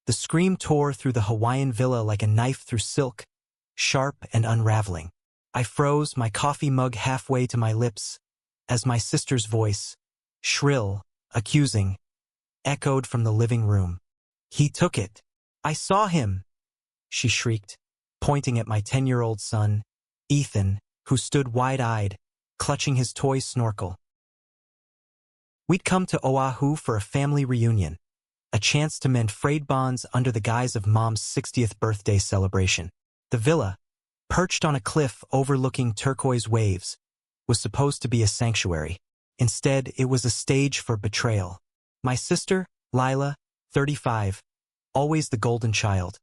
The scream tore through the Hawaiian villa like a knife through silk, sharp and unraveling. I froze, my coffee mug halfway to my lips, as my sister's voice, shrill, accusing, echoed from the living room. "He took it. I saw him!" she shrieked, pointing at my 10-year-old son, Ethan, who stood wide-eyed, clutching his toy snorkel. We'd come to Oahu for a family reunion, a chance to mend frayed bonds under the guise of Mom's 60th birthday celebration. The villa, perched on a cliff overlooking turquoise waves, was supposed to be a sanctuary. Instead, it was a stage for betrayal. My sister, Lila, 35, always the golden child,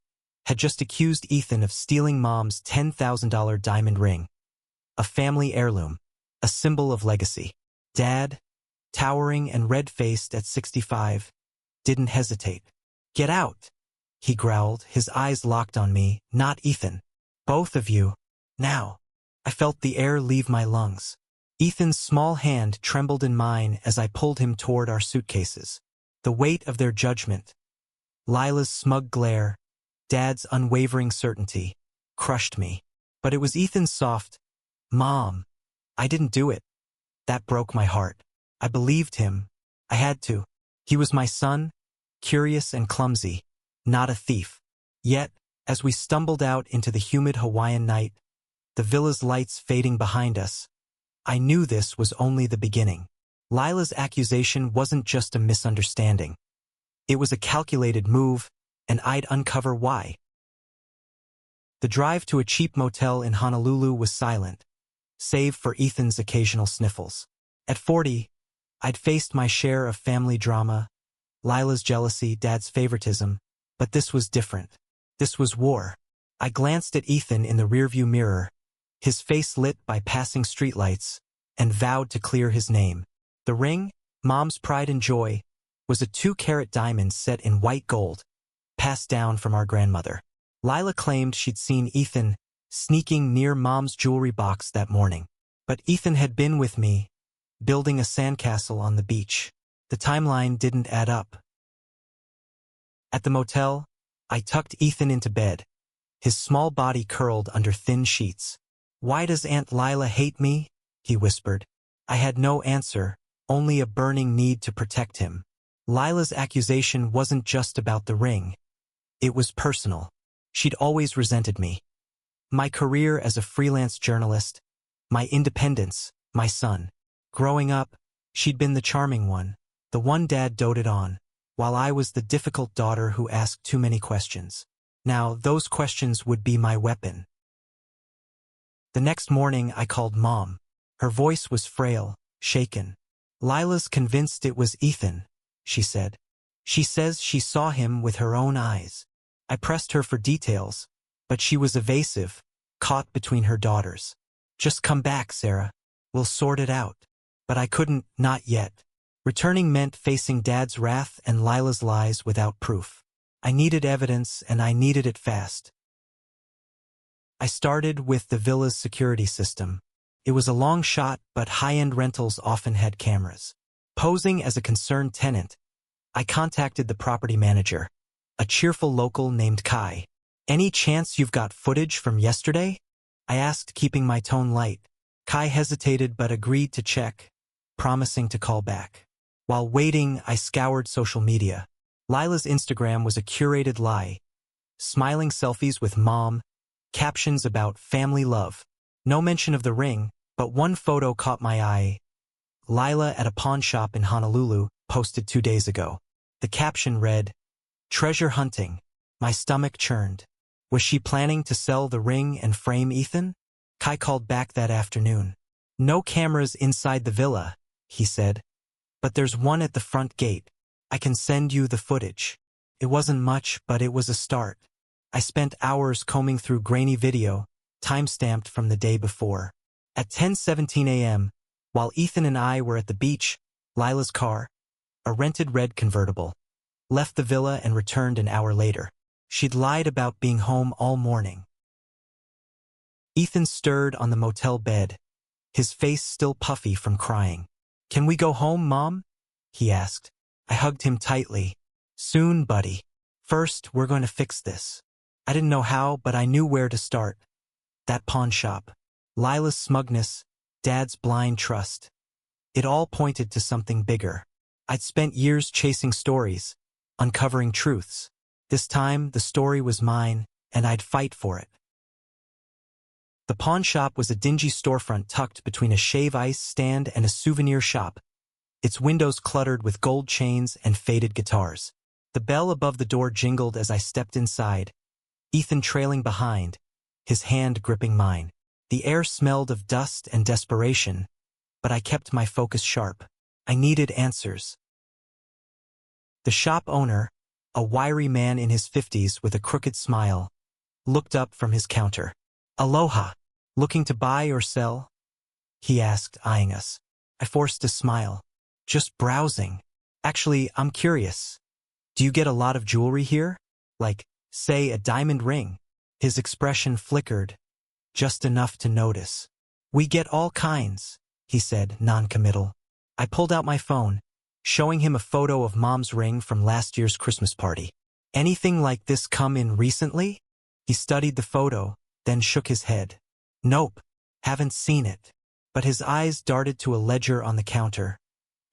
had just accused Ethan of stealing Mom's $10,000 diamond ring, a family heirloom, a symbol of legacy. Dad, towering and red-faced at 65, didn't hesitate. "Get out," he growled, his eyes locked on me, "not Ethan. Both of you. Now." I felt the air leave my lungs. Ethan's small hand trembled in mine as I pulled him toward our suitcases. The weight of their judgment, Lila's smug glare, Dad's unwavering certainty, crushed me. But it was Ethan's soft, "Mom, I didn't do it." That broke my heart. I believed him. I had to. He was my son, curious and clumsy, not a thief. Yet, as we stumbled out into the humid Hawaiian night, the villa's lights fading behind us, I knew this was only the beginning. Lila's accusation wasn't just a misunderstanding. It was a calculated move, and I'd uncover why. The drive to a cheap motel in Honolulu was silent, save for Ethan's occasional sniffles. At 40, I'd faced my share of family drama, Lila's jealousy, Dad's favoritism, but this was different. This was war. I glanced at Ethan in the rearview mirror, his face lit by passing streetlights, and vowed to clear his name. The ring, Mom's pride and joy, was a 2-carat diamond set in white gold, passed down from our grandmother. Lila claimed she'd seen Ethan sneaking near Mom's jewelry box that morning. But Ethan had been with me, building a sandcastle on the beach. The timeline didn't add up. At the motel, I tucked Ethan into bed, his small body curled under thin sheets. "Why does Aunt Lila hate me?" he whispered. I had no answer, only a burning need to protect him. Lila's accusation wasn't just about the ring. It was personal. She'd always resented me. My career as a freelance journalist, my independence, my son. Growing up, she'd been the charming one, the one Dad doted on, while I was the difficult daughter who asked too many questions. Now, those questions would be my weapon. The next morning, I called Mom. Her voice was frail, shaken. "Lila's convinced it was Ethan," she said. "She says she saw him with her own eyes." I pressed her for details, but she was evasive, caught between her daughters. "Just come back, Sarah. We'll sort it out." But I couldn't, not yet. Returning meant facing Dad's wrath and Lila's lies without proof. I needed evidence, and I needed it fast. I started with the villa's security system. It was a long shot, but high-end rentals often had cameras. Posing as a concerned tenant, I contacted the property manager, a cheerful local named Kai. "Any chance you've got footage from yesterday?" I asked, keeping my tone light. Kai hesitated but agreed to check, promising to call back. While waiting, I scoured social media. Lila's Instagram was a curated lie. Smiling selfies with Mom, captions about family love. No mention of the ring, but one photo caught my eye. Lila at a pawn shop in Honolulu, posted 2 days ago. The caption read, "Treasure hunting." My stomach churned. Was she planning to sell the ring and frame Ethan? Kai called back that afternoon. "No cameras inside the villa," he said. "But there's one at the front gate. I can send you the footage." It wasn't much, but it was a start. I spent hours combing through grainy video, time-stamped from the day before. At 10:17 a.m., while Ethan and I were at the beach, Lila's car, a rented red convertible, left the villa and returned an hour later. She'd lied about being home all morning. Ethan stirred on the motel bed, his face still puffy from crying. "Can we go home, Mom?" he asked. I hugged him tightly. "Soon, buddy." First, we're going to fix this. I didn't know how, but I knew where to start. That pawn shop. Lila's smugness, Dad's blind trust. It all pointed to something bigger. I'd spent years chasing stories, uncovering truths. This time, the story was mine, and I'd fight for it. The pawn shop was a dingy storefront tucked between a shave ice stand and a souvenir shop, its windows cluttered with gold chains and faded guitars. The bell above the door jingled as I stepped inside, Ethan trailing behind, his hand gripping mine. The air smelled of dust and desperation, but I kept my focus sharp. I needed answers. The shop owner, a wiry man in his 50s with a crooked smile, looked up from his counter. "Aloha. Looking to buy or sell?" he asked, eyeing us. I forced a smile. "Just browsing. Actually, I'm curious. Do you get a lot of jewelry here? Like, say, a diamond ring?" His expression flickered, just enough to notice. "We get all kinds," he said, non-committal. I pulled out my phone, showing him a photo of Mom's ring from last year's Christmas party. "Anything like this come in recently?" He studied the photo, then shook his head. "Nope, haven't seen it." But his eyes darted to a ledger on the counter,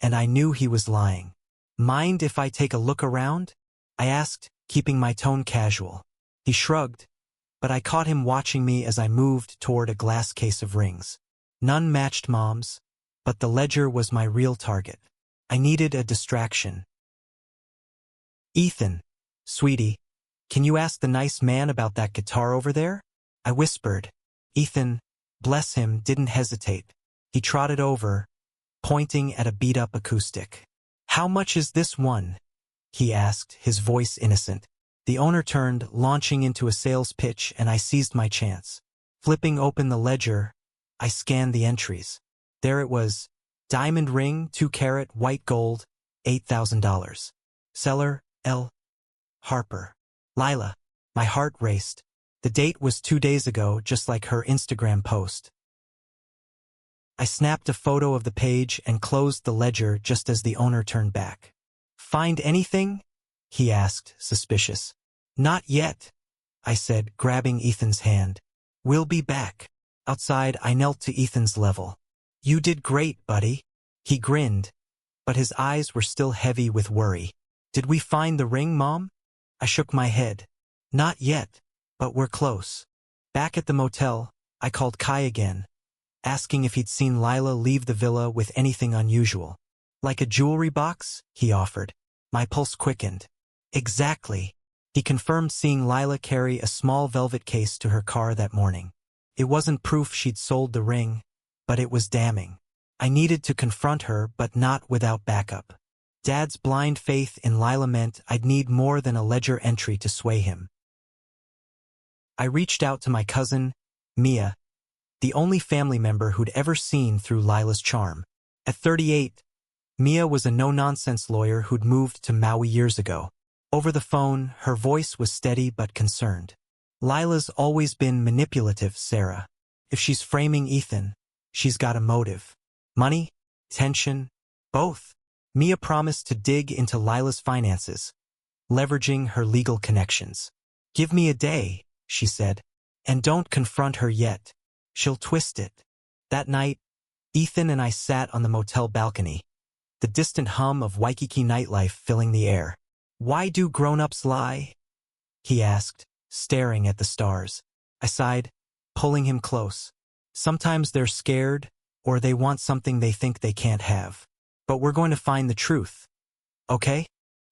and I knew he was lying. "Mind if I take a look around?" I asked, keeping my tone casual. He shrugged, but I caught him watching me as I moved toward a glass case of rings. None matched Mom's, but the ledger was my real target. I needed a distraction. "Ethan, sweetie, can you ask the nice man about that guitar over there?" I whispered. Ethan, bless him, didn't hesitate. He trotted over, pointing at a beat-up acoustic. "How much is this one?" he asked, his voice innocent. The owner turned, launching into a sales pitch, and I seized my chance. Flipping open the ledger, I scanned the entries. There it was. Diamond ring, 2-carat, white gold, $8,000. Seller, L. Harper. Lila. My heart raced. The date was 2 days ago, just like her Instagram post. I snapped a photo of the page and closed the ledger just as the owner turned back. "Find anything?" he asked, suspicious. "Not yet," I said, grabbing Ethan's hand. "We'll be back." Outside, I knelt to Ethan's level. "You did great, buddy." He grinned, but his eyes were still heavy with worry. "Did we find the ring, Mom?" I shook my head. "Not yet, but we're close." Back at the motel, I called Kai again, asking if he'd seen Lila leave the villa with anything unusual. "Like a jewelry box?" he offered. My pulse quickened. "Exactly." He confirmed seeing Lila carry a small velvet case to her car that morning. It wasn't proof she'd sold the ring, but it was damning. I needed to confront her, but not without backup. Dad's blind faith in Lila meant I'd need more than a ledger entry to sway him. I reached out to my cousin, Mia, the only family member who'd ever seen through Lila's charm. At 38, Mia was a no-nonsense lawyer who'd moved to Maui years ago. Over the phone, her voice was steady but concerned. "Lila's always been manipulative, Sarah. If she's framing Ethan, she's got a motive. Money? Tension? Both." Mia promised to dig into Lila's finances, leveraging her legal connections. "Give me a day," she said, "and don't confront her yet. She'll twist it." That night, Ethan and I sat on the motel balcony, the distant hum of Waikiki nightlife filling the air. "Why do grown-ups lie?" he asked, staring at the stars. I sighed, pulling him close. "Sometimes they're scared, or they want something they think they can't have. But we're going to find the truth. Okay?"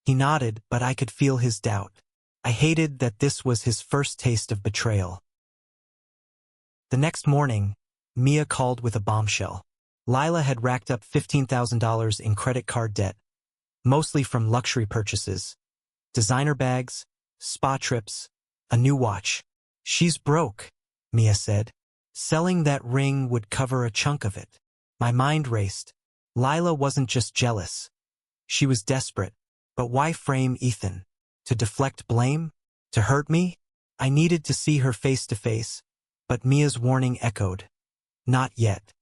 He nodded, but I could feel his doubt. I hated that this was his first taste of betrayal. The next morning, Mia called with a bombshell. Lila had racked up $15,000 in credit card debt, mostly from luxury purchases, designer bags, spa trips, a new watch. "She's broke," Mia said. "Selling that ring would cover a chunk of it." My mind raced. Lila wasn't just jealous. She was desperate. But why frame Ethan? To deflect blame? To hurt me? I needed to see her face to face, but Mia's warning echoed. Not yet.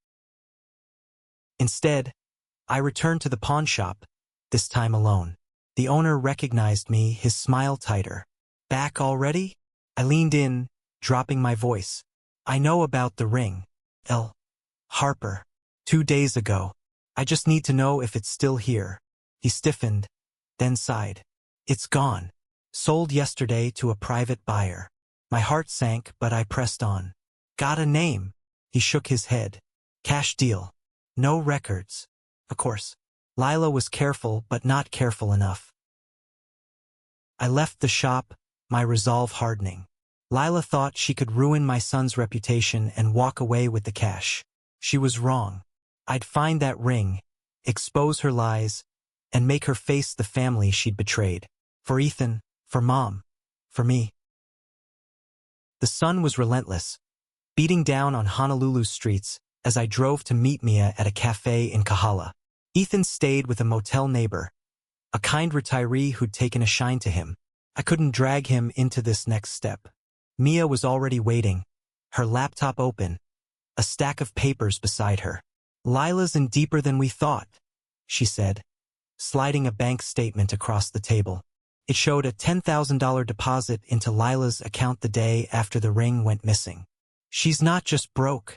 Instead, I returned to the pawn shop, this time alone. The owner recognized me, his smile tighter. Back already? I leaned in, dropping my voice. I know about the ring. L. Harper. 2 days ago. I just need to know if it's still here. He stiffened, then sighed. It's gone. Sold yesterday to a private buyer. My heart sank, but I pressed on. Got a name. He shook his head. Cash deal. No records. Of course. Lila was careful, but not careful enough. I left the shop, my resolve hardening. Lila thought she could ruin my son's reputation and walk away with the cash. She was wrong. I'd find that ring, expose her lies, and make her face the family she'd betrayed. For Ethan, for Mom, for me. The sun was relentless, beating down on Honolulu's streets as I drove to meet Mia at a cafe in Kahala. Ethan stayed with a motel neighbor, a kind retiree who'd taken a shine to him. I couldn't drag him into this next step. Mia was already waiting, her laptop open, a stack of papers beside her. Lila's in deeper than we thought, she said, sliding a bank statement across the table. It showed a $10,000 deposit into Lila's account the day after the ring went missing. She's not just broke,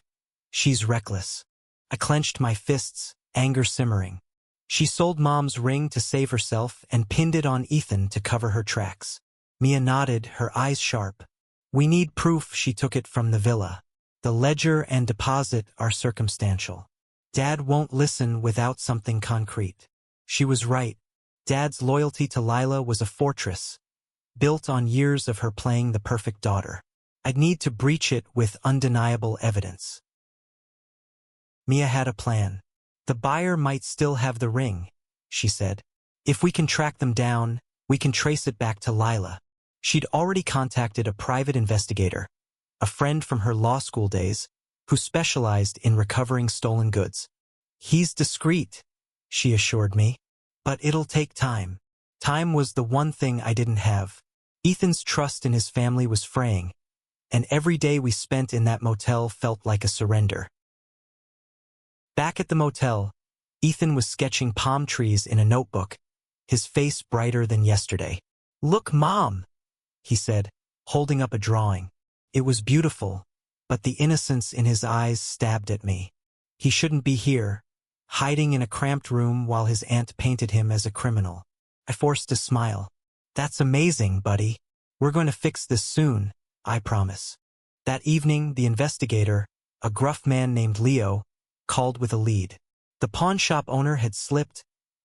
she's reckless. I clenched my fists, anger simmering. She sold Mom's ring to save herself and pinned it on Ethan to cover her tracks. Mia nodded, her eyes sharp. We need proof she took it from the villa. The ledger and deposit are circumstantial. Dad won't listen without something concrete. She was right. Dad's loyalty to Lila was a fortress, built on years of her playing the perfect daughter. I'd need to breach it with undeniable evidence. Mia had a plan. The buyer might still have the ring, she said. If we can track them down, we can trace it back to Lila. She'd already contacted a private investigator, a friend from her law school days, who specialized in recovering stolen goods. He's discreet, she assured me, but it'll take time. Time was the one thing I didn't have. Ethan's trust in his family was fraying, and every day we spent in that motel felt like a surrender. Back at the motel, Ethan was sketching palm trees in a notebook, his face brighter than yesterday. Look, Mom, he said, holding up a drawing. It was beautiful, but the innocence in his eyes stabbed at me. He shouldn't be here, hiding in a cramped room while his aunt painted him as a criminal. I forced a smile. That's amazing, buddy. We're going to fix this soon, I promise. That evening, the investigator, a gruff man named Leo, called with a lead. The pawn shop owner had slipped,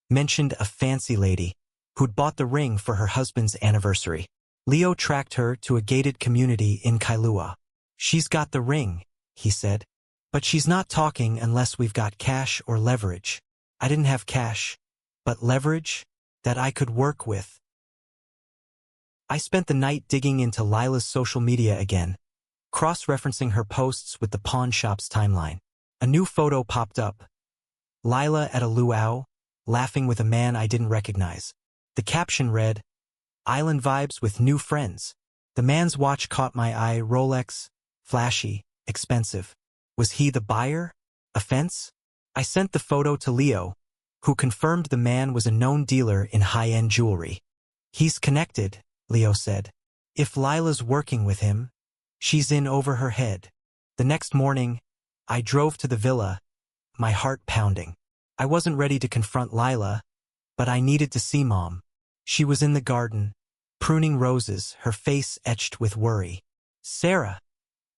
mentioned a fancy lady who'd bought the ring for her husband's anniversary. Leo tracked her to a gated community in Kailua. She's got the ring, he said, but she's not talking unless we've got cash or leverage. I didn't have cash, but leverage that I could work with. I spent the night digging into Lila's social media again, cross-referencing her posts with the pawn shop's timeline. A new photo popped up. Lila at a luau, laughing with a man I didn't recognize. The caption read, Island vibes with new friends. The man's watch caught my eye. Rolex, flashy, expensive. Was he the buyer? A fence? I sent the photo to Leo, who confirmed the man was a known dealer in high-end jewelry. He's connected, Leo said. If Lila's working with him, she's in over her head. The next morning, I drove to the villa, my heart pounding. I wasn't ready to confront Lila, but I needed to see Mom. She was in the garden, pruning roses, her face etched with worry. Sarah,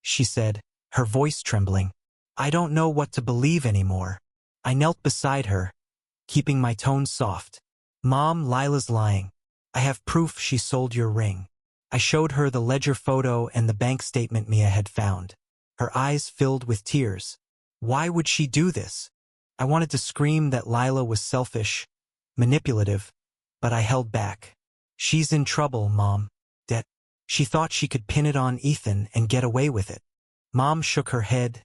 she said, her voice trembling. I don't know what to believe anymore. I knelt beside her, keeping my tone soft. Mom, Lila's lying. I have proof she sold your ring. I showed her the ledger photo and the bank statement Mia had found. Her eyes filled with tears. Why would she do this? I wanted to scream that Lila was selfish, manipulative, but I held back. She's in trouble, Mom. That she thought she could pin it on Ethan and get away with it. Mom shook her head,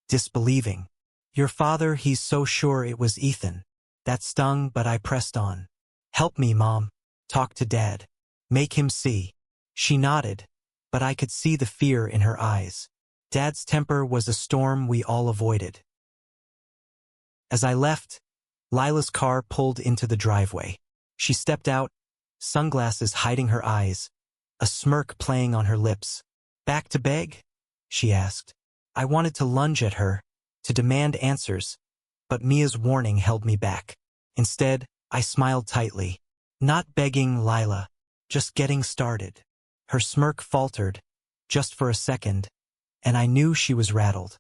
disbelieving. Your father, he's so sure it was Ethan. That stung, but I pressed on. Help me, Mom. Talk to Dad. Make him see. She nodded, but I could see the fear in her eyes. Dad's temper was a storm we all avoided. As I left, Lila's car pulled into the driveway. She stepped out, sunglasses hiding her eyes, a smirk playing on her lips. "Back to beg?" she asked. I wanted to lunge at her, to demand answers, but Mia's warning held me back. Instead, I smiled tightly. "Not begging, Lila. Just getting started." Her smirk faltered, just for a second, and I knew she was rattled.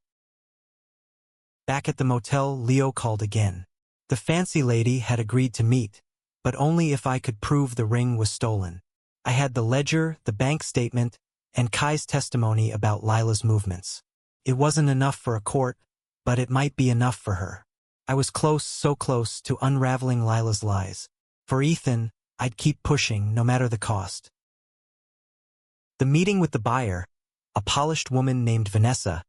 Back at the motel, Leo called again. The fancy lady had agreed to meet, but only if I could prove the ring was stolen. I had the ledger, the bank statement, and Kai's testimony about Lila's movements. It wasn't enough for a court, but it might be enough for her. I was close, so close, to unraveling Lila's lies. For Ethan, I'd keep pushing, no matter the cost. The meeting with the buyer, a polished woman named Vanessa,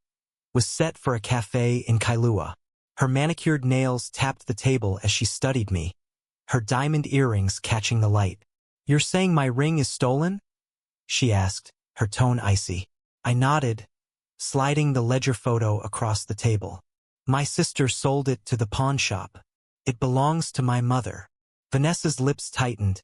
was set for a cafe in Kailua. Her manicured nails tapped the table as she studied me, her diamond earrings catching the light. "You're saying my ring is stolen?" she asked, her tone icy. I nodded, sliding the ledger photo across the table. "My sister sold it to the pawn shop. It belongs to my mother." Vanessa's lips tightened,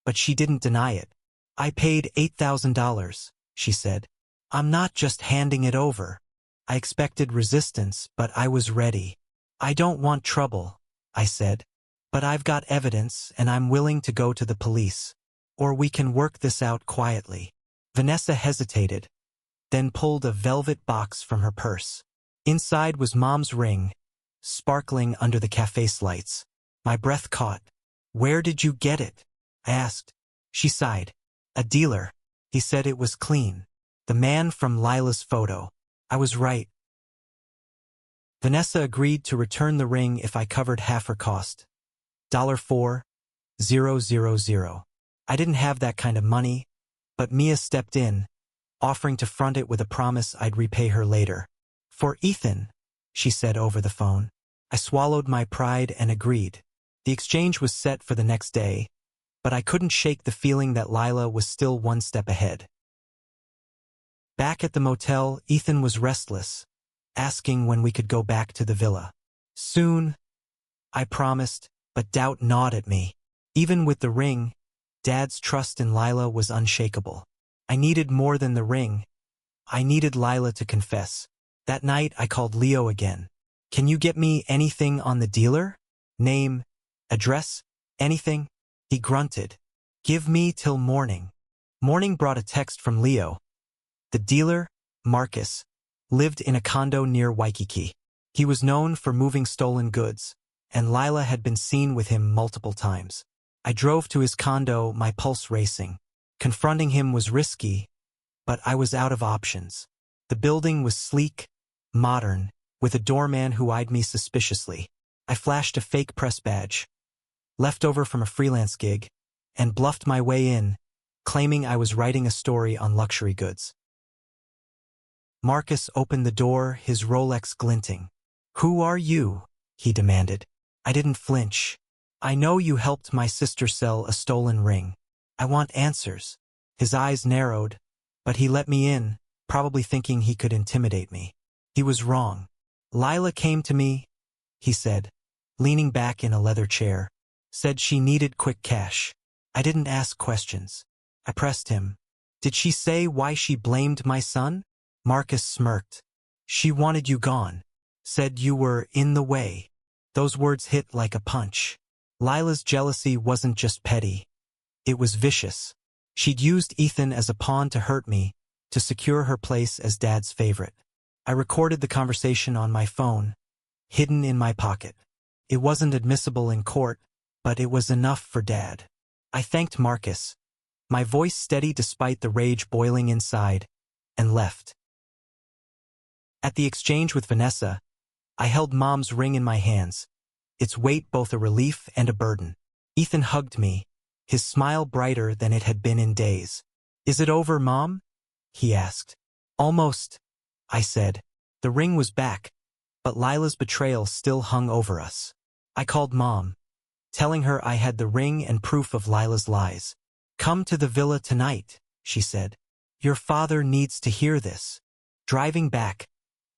but she didn't deny it. "I paid $8,000, she said. "I'm not just handing it over." I expected resistance, but I was ready. "I don't want trouble," I said. "But I've got evidence and I'm willing to go to the police. Or we can work this out quietly." Vanessa hesitated, then pulled a velvet box from her purse. Inside was Mom's ring, sparkling under the cafe's lights. My breath caught. "Where did you get it?" I asked. She sighed. "A dealer. He said it was clean. The man from Lila's photo." I was right. Vanessa agreed to return the ring if I covered half her cost. $4,000. I didn't have that kind of money, but Mia stepped in, offering to front it with a promise I'd repay her later. "For Ethan," she said over the phone. I swallowed my pride and agreed. The exchange was set for the next day, but I couldn't shake the feeling that Lila was still one step ahead. Back at the motel, Ethan was restless, asking when we could go back to the villa. "Soon," I promised, but doubt gnawed at me. Even with the ring, Dad's trust in Lila was unshakable. I needed more than the ring. I needed Lila to confess. That night, I called Leo again. "Can you get me anything on the dealer? Name, address, anything?" He grunted. "Give me till morning." Morning brought a text from Leo. The dealer, Marcus, lived in a condo near Waikiki. He was known for moving stolen goods, and Lila had been seen with him multiple times. I drove to his condo, my pulse racing. Confronting him was risky, but I was out of options. The building was sleek, modern, with a doorman who eyed me suspiciously. I flashed a fake press badge, left over from a freelance gig, and bluffed my way in, claiming I was writing a story on luxury goods. Marcus opened the door, his Rolex glinting. "Who are you?" he demanded. I didn't flinch. "I know you helped my sister sell a stolen ring. I want answers." His eyes narrowed, but he let me in, probably thinking he could intimidate me. He was wrong. "Lila came to me," he said, leaning back in a leather chair. "Said she needed quick cash." I didn't ask questions. I pressed him. "Did she say why she blamed my son?" Marcus smirked. "She wanted you gone. Said you were in the way." Those words hit like a punch. Lila's jealousy wasn't just petty. It was vicious. She'd used Ethan as a pawn to hurt me, to secure her place as Dad's favorite. I recorded the conversation on my phone, hidden in my pocket. It wasn't admissible in court, but it was enough for Dad. I thanked Marcus, my voice steady despite the rage boiling inside, and left. At the exchange with Vanessa, I held Mom's ring in my hands, its weight both a relief and a burden. Ethan hugged me, his smile brighter than it had been in days. "Is it over, Mom?" he asked. "Almost," I said. The ring was back, but Lila's betrayal still hung over us. I called Mom, telling her I had the ring and proof of Lila's lies. "Come to the villa tonight," she said. "Your father needs to hear this." Driving back,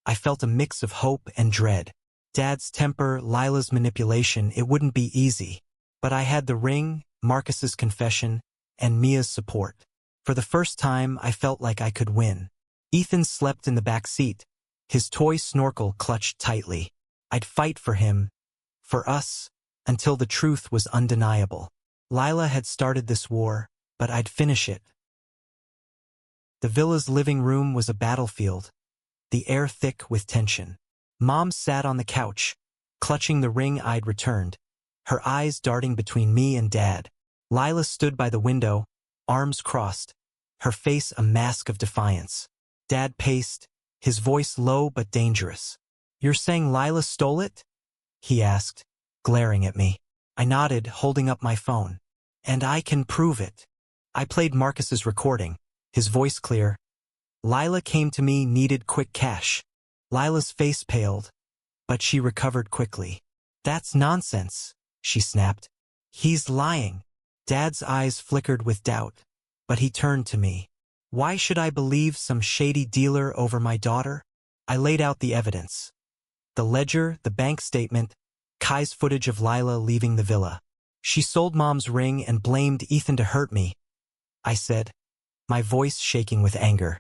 I felt a mix of hope and dread. Dad's temper, Lila's manipulation, it wouldn't be easy. But I had the ring, Marcus's confession, and Mia's support. For the first time, I felt like I could win. Ethan slept in the back seat, his toy snorkel clutched tightly. I'd fight for him, for us, until the truth was undeniable. Lila had started this war, but I'd finish it. The villa's living room was a battlefield, the air thick with tension. Mom sat on the couch, clutching the ring I'd returned, her eyes darting between me and Dad. Lila stood by the window, arms crossed, her face a mask of defiance. Dad paced, his voice low but dangerous. "You're saying Lila stole it?" he asked, glaring at me. I nodded, holding up my phone. "And I can prove it." I played Marcus's recording, his voice clear. "Lila came to me, needed quick cash." Lila's face paled, but she recovered quickly. "That's nonsense," she snapped. "He's lying." Dad's eyes flickered with doubt, but he turned to me. "Why should I believe some shady dealer over my daughter?" I laid out the evidence. The ledger, the bank statement, Kai's footage of Lila leaving the villa. "She sold Mom's ring and blamed Ethan to hurt me," I said, my voice shaking with anger.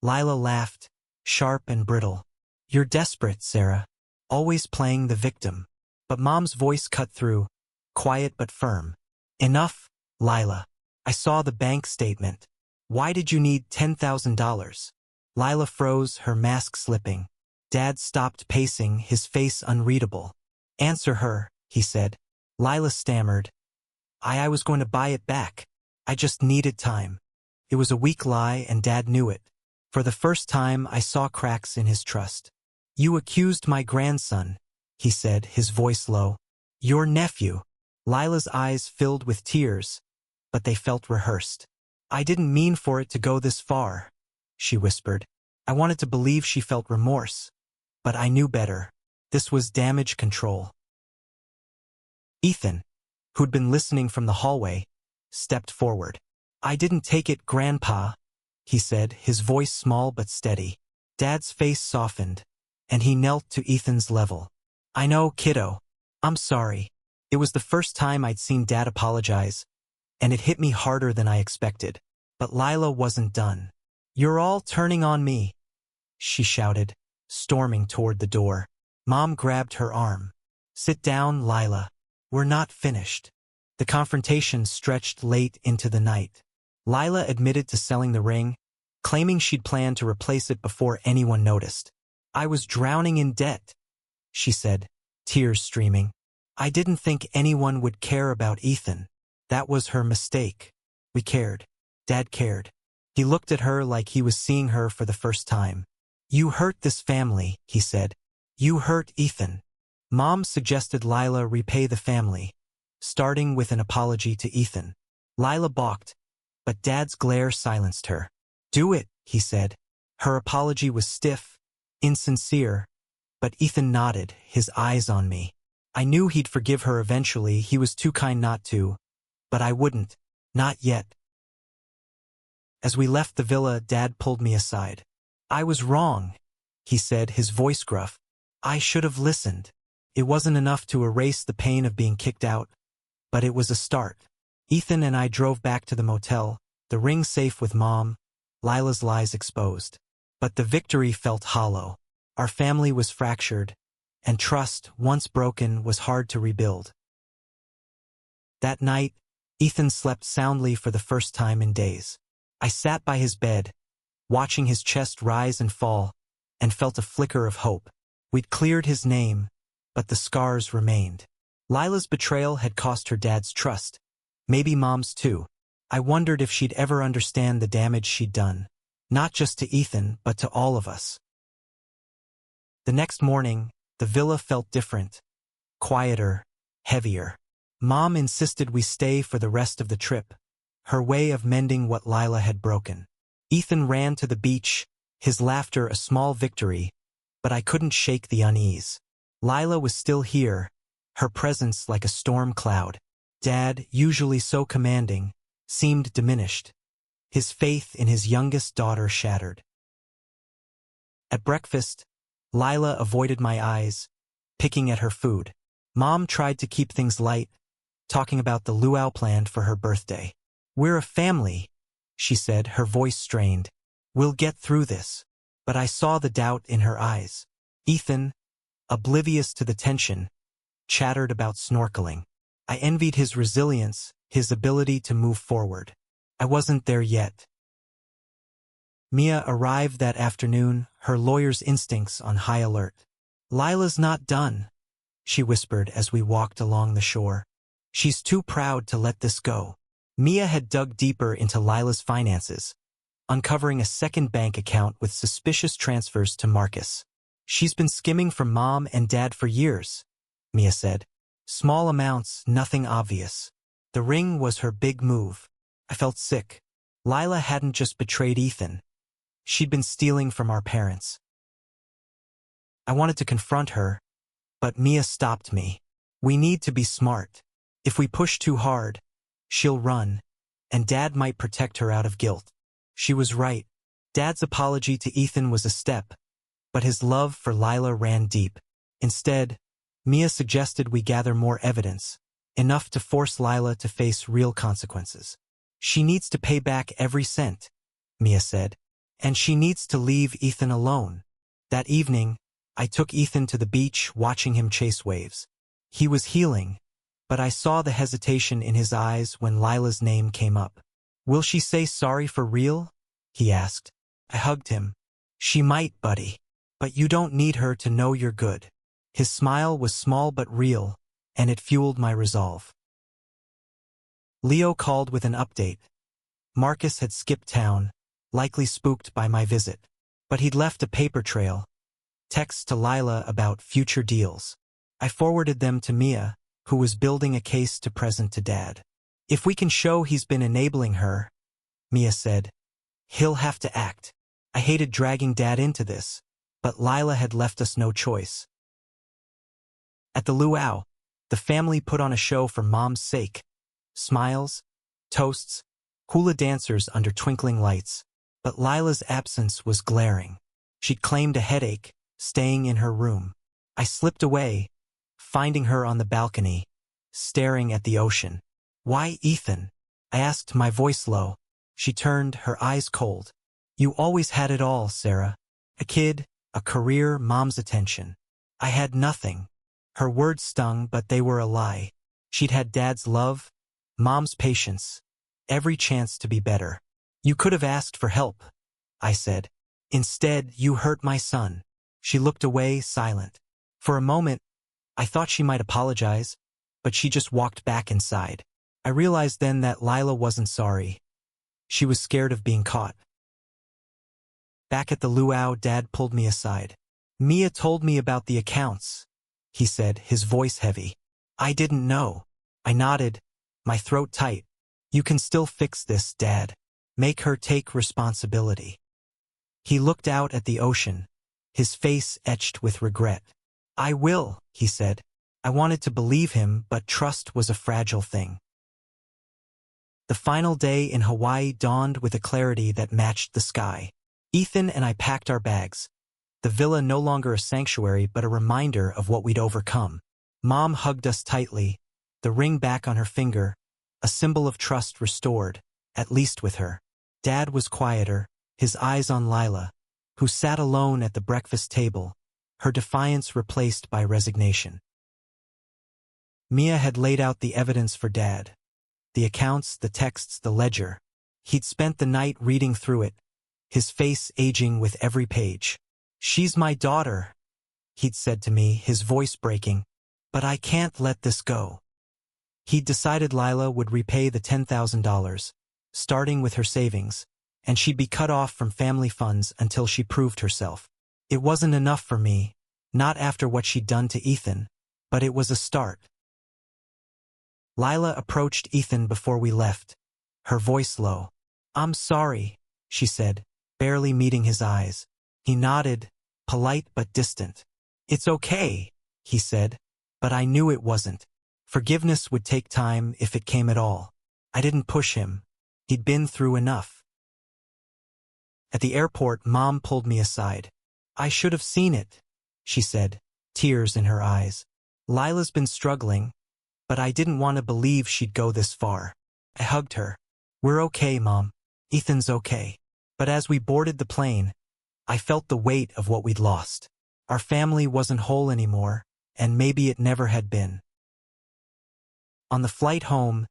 Lila laughed, sharp and brittle. "You're desperate, Sarah, always playing the victim." But Mom's voice cut through, quiet but firm. "Enough, Lila. I saw the bank statement. Why did you need $10,000? Lila froze, her mask slipping. Dad stopped pacing, his face unreadable. "Answer her," he said. Lila stammered. I was going to buy it back. I just needed time." It was a weak lie, and Dad knew it. For the first time, I saw cracks in his trust. "You accused my grandson," he said, his voice low. "Your nephew." Lila's eyes filled with tears, but they felt rehearsed. "I didn't mean for it to go this far," she whispered. I wanted to believe she felt remorse, but I knew better. This was damage control. Ethan, who'd been listening from the hallway, stepped forward. "I didn't take it, Grandpa," he said, his voice small but steady. Dad's face softened, and he knelt to Ethan's level. "I know, kiddo. I'm sorry." It was the first time I'd seen Dad apologize, and it hit me harder than I expected. But Lila wasn't done. "You're all turning on me," she shouted, storming toward the door. Mom grabbed her arm. "Sit down, Lila. We're not finished." The confrontation stretched late into the night. Lila admitted to selling the ring, claiming she'd planned to replace it before anyone noticed. "I was drowning in debt," she said, tears streaming. "I didn't think anyone would care about Ethan. That was her mistake. We cared. Dad cared." He looked at her like he was seeing her for the first time. "You hurt this family," he said. "You hurt Ethan." Mom suggested Lila repay the family, starting with an apology to Ethan. Lila balked, but Dad's glare silenced her. "Do it," he said. Her apology was stiff, insincere, but Ethan nodded, his eyes on me. I knew he'd forgive her eventually, he was too kind not to, but I wouldn't, not yet. As we left the villa, Dad pulled me aside. "I was wrong," he said, his voice gruff. "I should have listened." It wasn't enough to erase the pain of being kicked out, but it was a start. Ethan and I drove back to the motel, the ring safe with Mom, Lila's lies exposed. But the victory felt hollow. Our family was fractured, and trust, once broken, was hard to rebuild. That night, Ethan slept soundly for the first time in days. I sat by his bed, watching his chest rise and fall, and felt a flicker of hope. We'd cleared his name, but the scars remained. Lila's betrayal had cost her Dad's trust, maybe Mom's too. I wondered if she'd ever understand the damage she'd done, not just to Ethan, but to all of us. The next morning, the villa felt different, quieter, heavier. Mom insisted we stay for the rest of the trip, her way of mending what Lila had broken. Ethan ran to the beach, his laughter a small victory, but I couldn't shake the unease. Lila was still here, her presence like a storm cloud. Dad, usually so commanding, seemed diminished, his faith in his youngest daughter shattered. At breakfast, Lila avoided my eyes, picking at her food. Mom tried to keep things light, talking about the luau planned for her birthday. "We're a family," she said, her voice strained. "We'll get through this." But I saw the doubt in her eyes. Ethan, oblivious to the tension, chattered about snorkeling. I envied his resilience, his ability to move forward. I wasn't there yet. Mia arrived that afternoon, her lawyer's instincts on high alert. "Lila's not done," she whispered as we walked along the shore. "She's too proud to let this go." Mia had dug deeper into Lila's finances, uncovering a second bank account with suspicious transfers to Marcus. "She's been skimming from Mom and Dad for years," Mia said. "Small amounts, nothing obvious." The ring was her big move. I felt sick. Lila hadn't just betrayed Ethan. She'd been stealing from our parents. I wanted to confront her, but Mia stopped me. "We need to be smart. If we push too hard, she'll run, and Dad might protect her out of guilt." She was right. Dad's apology to Ethan was a step, but his love for Lila ran deep. Instead, Mia suggested we gather more evidence, enough to force Lila to face real consequences. "She needs to pay back every cent," Mia said, "and she needs to leave Ethan alone." That evening, I took Ethan to the beach, watching him chase waves. He was healing, but I saw the hesitation in his eyes when Lila's name came up. "Will she say sorry for real?" he asked. I hugged him. "She might, buddy. But you don't need her to know you're good." His smile was small but real, and it fueled my resolve. Leo called with an update. Marcus had skipped town, likely spooked by my visit. But he'd left a paper trail, texts to Lila about future deals. I forwarded them to Mia, who was building a case to present to Dad. "If we can show he's been enabling her," Mia said, "he'll have to act." I hated dragging Dad into this, but Lila had left us no choice. At the luau, the family put on a show for Mom's sake. Smiles, toasts, hula dancers under twinkling lights. But Lila's absence was glaring. She'd claimed a headache, staying in her room. I slipped away, finding her on the balcony, staring at the ocean. "Why, Ethan?" I asked, my voice low. She turned, her eyes cold. "You always had it all, Sarah. A kid, a career, Mom's attention. I had nothing." Her words stung, but they were a lie. She'd had Dad's love, Mom's patience, every chance to be better. "You could have asked for help," I said. "Instead, you hurt my son." She looked away, silent. For a moment, I thought she might apologize, but she just walked back inside. I realized then that Lila wasn't sorry. She was scared of being caught. Back at the luau, Dad pulled me aside. "Mia told me about the accounts," he said, his voice heavy. "I didn't know." I nodded, my throat tight. "You can still fix this, Dad. Make her take responsibility." He looked out at the ocean, his face etched with regret. "I will," he said. I wanted to believe him, but trust was a fragile thing. The final day in Hawaii dawned with a clarity that matched the sky. Ethan and I packed our bags. The villa no longer a sanctuary, but a reminder of what we'd overcome. Mom hugged us tightly, the ring back on her finger, a symbol of trust restored, at least with her. Dad was quieter, his eyes on Lila, who sat alone at the breakfast table, her defiance replaced by resignation. Mia had laid out the evidence for Dad. The accounts, the texts, the ledger. He'd spent the night reading through it, his face aging with every page. "She's my daughter," he'd said to me, his voice breaking, "but I can't let this go." He'd decided Lila would repay the $10,000, starting with her savings, and she'd be cut off from family funds until she proved herself. It wasn't enough for me, not after what she'd done to Ethan, but it was a start. Lila approached Ethan before we left, her voice low. "I'm sorry," she said, barely meeting his eyes. He nodded, polite but distant. "It's okay," he said, but I knew it wasn't. Forgiveness would take time if it came at all. I didn't push him. He'd been through enough. At the airport, Mom pulled me aside. "I should have seen it," she said, tears in her eyes. "Lila's been struggling, but I didn't want to believe she'd go this far. I hugged her. We're okay, Mom. Ethan's okay. But as we boarded the plane, I felt the weight of what we'd lost. Our family wasn't whole anymore, and maybe it never had been. On the flight home,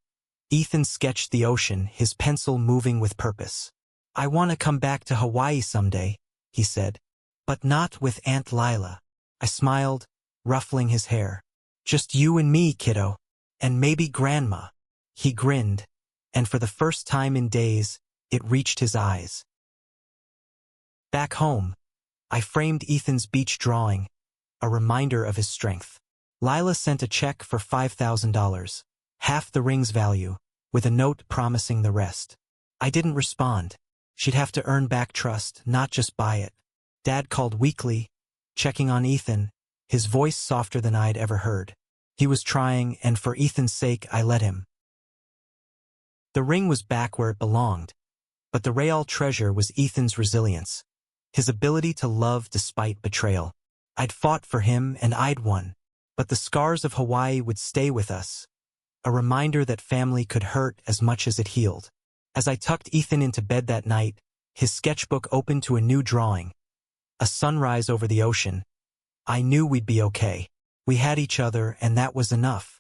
Ethan sketched the ocean, his pencil moving with purpose. I want to come back to Hawaii someday, he said. But not with Aunt Lila. I smiled, ruffling his hair. Just you and me, kiddo. And maybe Grandma. He grinned, and for the first time in days, it reached his eyes. Back home, I framed Ethan's beach drawing, a reminder of his strength. Lila sent a check for $5,000, half the ring's value, with a note promising the rest. I didn't respond. She'd have to earn back trust, not just buy it. Dad called weekly, checking on Ethan, his voice softer than I'd ever heard. He was trying, and for Ethan's sake, I let him. The ring was back where it belonged, but the real treasure was Ethan's resilience, his ability to love despite betrayal. I'd fought for him, and I'd won, but the scars of Hawaii would stay with us, a reminder that family could hurt as much as it healed. As I tucked Ethan into bed that night, his sketchbook opened to a new drawing, a sunrise over the ocean. I knew we'd be okay. We had each other, and that was enough.